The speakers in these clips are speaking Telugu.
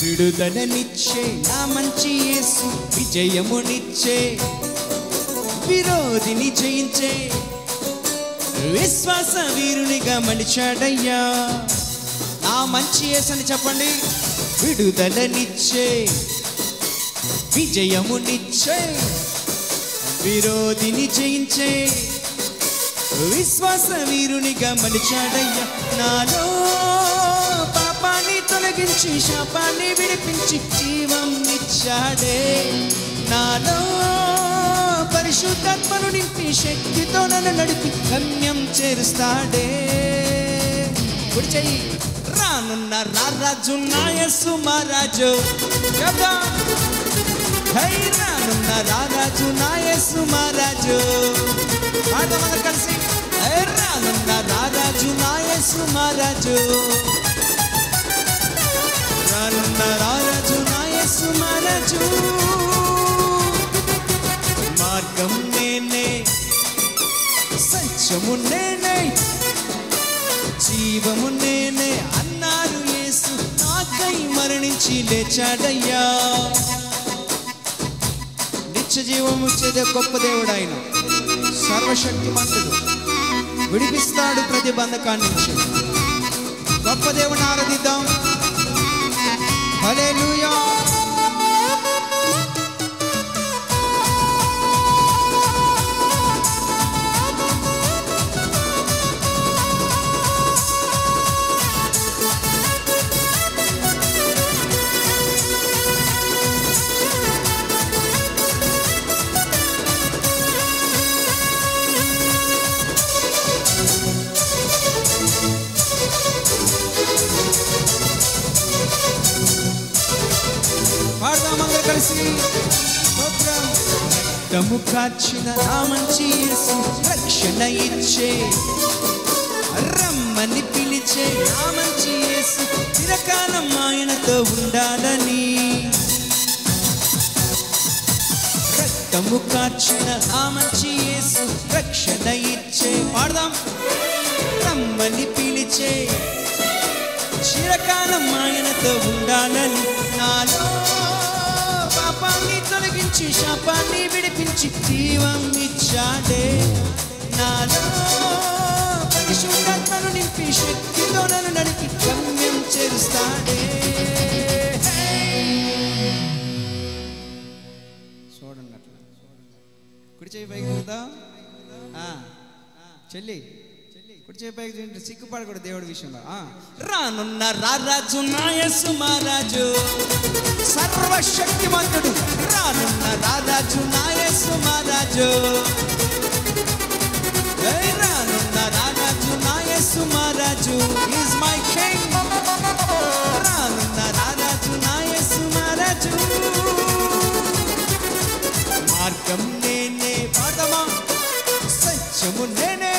విడుదలనిచ్చే నా మంచి యేసు, విజయమునిచ్చే విరోధిని జయించే విశ్వాస వీరునిగా మలిచాడయ్యా. నా మంచి యేసు అని చెప్పండి. విడుదలనిచ్చే విజయమునిచ్చే విరోధిని జయించే విశ్వాస వీరునిగా మలిచాడయ్యా. నాలో పాపాన్ని తొలగించి శాపాన్ని విడిపించి జీవం ఇచ్చాడే. నాలో పరిశుద్ధాత్మను నింపి శక్తితో నన్ను నడిపి గమ్యం చేరుస్తాడే. కుడి చెయ్యి. రానున్న రారాజు నా యేసు మహారాజు. రానున్న రారాజు నా యేసు మహారాజు. పాడదామందరూ కలిసి. రానున్న రారాజు నా యేసు మహారాజు. రానున్న రారాజు నా యేసు మహారాజు. మార్గం నేనే, సత్యము నేనే, జీవము నేనే అన్నారు యేసు. నాకై మరణించి లేచాడయ్యా. నిత్య జీవము ఇచ్చేదే గొప్ప దేవుడు ఆయన. సర్వశక్తిమంతుడు, విడిపిస్తాడు ప్రతి బంధకాన్ని నుంచి. గొప్ప దేవుని ఆరాధిద్దాం. హల్లెలూయా. పాడదామందరూ కలిసి. రక్తము కార్చిన నా మంచి యేసు, రక్షణ ఇచ్చే రమ్మని పిలిచే నా మంచి యేసు. చిరకాలం ఆయనతో ఉండాలని. రక్తము కార్చిన నా మంచి యేసు, రక్షణ ఇచ్చే. పాడదాం. రమ్మని పిలిచే చిరకాలం ఆయనతో ఉండాలని. నాలో పాపాన్ని తొలగించి శాపాన్ని విడిపించి జీవం ఇచ్చాడే. నాలో పరిశుద్ధాత్మను నింపి శక్తితో నన్ను నడిపి గమ్యం చేరుస్తాడే. చూడండి అట్లా. కుడి చేయి పైకి ఉందా చెల్లి? కుడి చేయి పైకి చూడండి. సిగ్గుపడకూడదు దేవుడి విషయంలో. రానున్న రారాజు నా యేసు మహారాజు. సర్వశక్తిమంతుడు. రానున్న రారాజు నా యేసు మహారాజు. రానున్న రారాజు నా యేసు మహారాజు. Is my king. రానున్న రారాజు నా యేసు మహారాజు. మార్గం నేనే, పాడమా. సత్యము నేనే,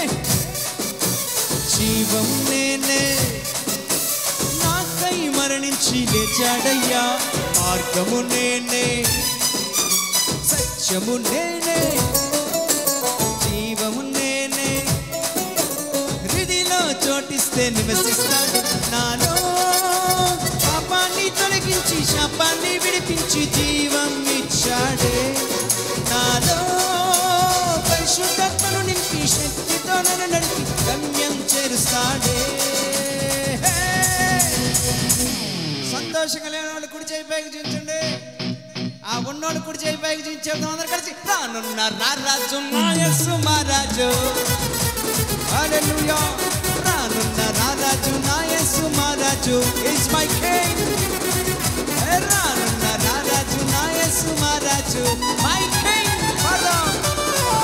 జీవం నేనే, నాకై మరణించి లేచాడయ్యా. మార్గము నేనే, సత్యము నేనే, జీవము నేనే, హృదయలో చోటిస్తే నివసిస్తాడు. నాలో పాపాన్ని తొలగించి శాపాన్ని విడిపించి జీవం ఇచ్చాడే. నాలో పరిశుద్ధాత్మను నింపి శక్తితో నన్ను నడిపి గమ్యం చేరుస్తాడే. సంతోషంగా లేని వాళ్ళు కుడి చేయి పైకి చూపించండి. ఆ ఉన్నోళ్ళు కుడి చేయి పైకి చూపించేద్దాం అందరు కలిసి. రానున్న రారాజు నా యేసు మహారాజు. హల్లెలూయా. రానున్న రారాజు నా యేసు మహారాజు. Is my king. రానున్న రారాజు నా యేసు మహారాజు. My king.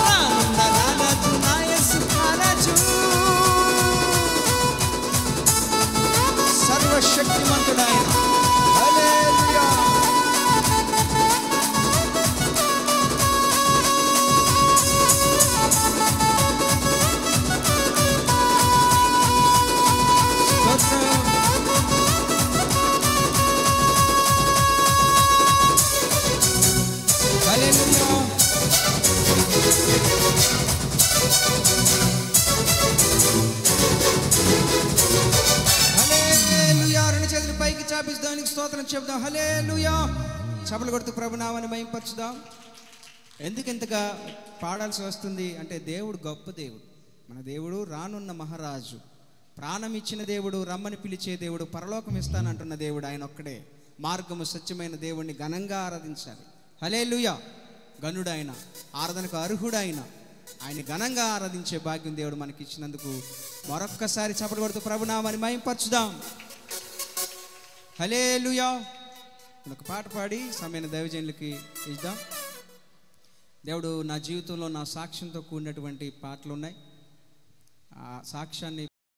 రానున్న రారాజు నా యేసు మహారాజు. సర్వశక్తిమంతుడు ఆయన. హల్లెలూయా. Hallelujah. స్తోత్రం చెప్దాం. హల్లెలూయా. చప్పలు కొడుతూ ప్రభునామాన్ని మహిమపరచుదాం. ఎందుకు ఇంతగా పాడాల్సి వస్తుంది అంటే దేవుడు గొప్ప దేవుడు. మన దేవుడు రానున్న మహారాజు, ప్రాణం ఇచ్చిన దేవుడు, రమ్మని పిలిచే దేవుడు, పరలోకం ఇస్తానంటున్న దేవుడు. ఆయన ఒక్కడే మార్గము సత్యమైన దేవుడిని ఘనంగా ఆరాధించాలి. హల్లెలూయా. గనుడైన, ఆరాధనకు అర్హుడైన ఆయన ఘనంగా ఆరాధించే భాగ్యం దేవుడు మనకి ఇచ్చినందుకు మరొక్కసారి చప్పట్లు కొడుతూ ప్రభునామాన్ని మహిమపరచుదాం. హల్లెలూయా. ఒక పాట పాడి సమయమైన దైవజనులకి ఇద్దాం. దేవుడు నా జీవితంలో నా సాక్ష్యంతో కూడినటువంటి పాటలు ఉన్నాయి. ఆ సాక్ష్యాన్ని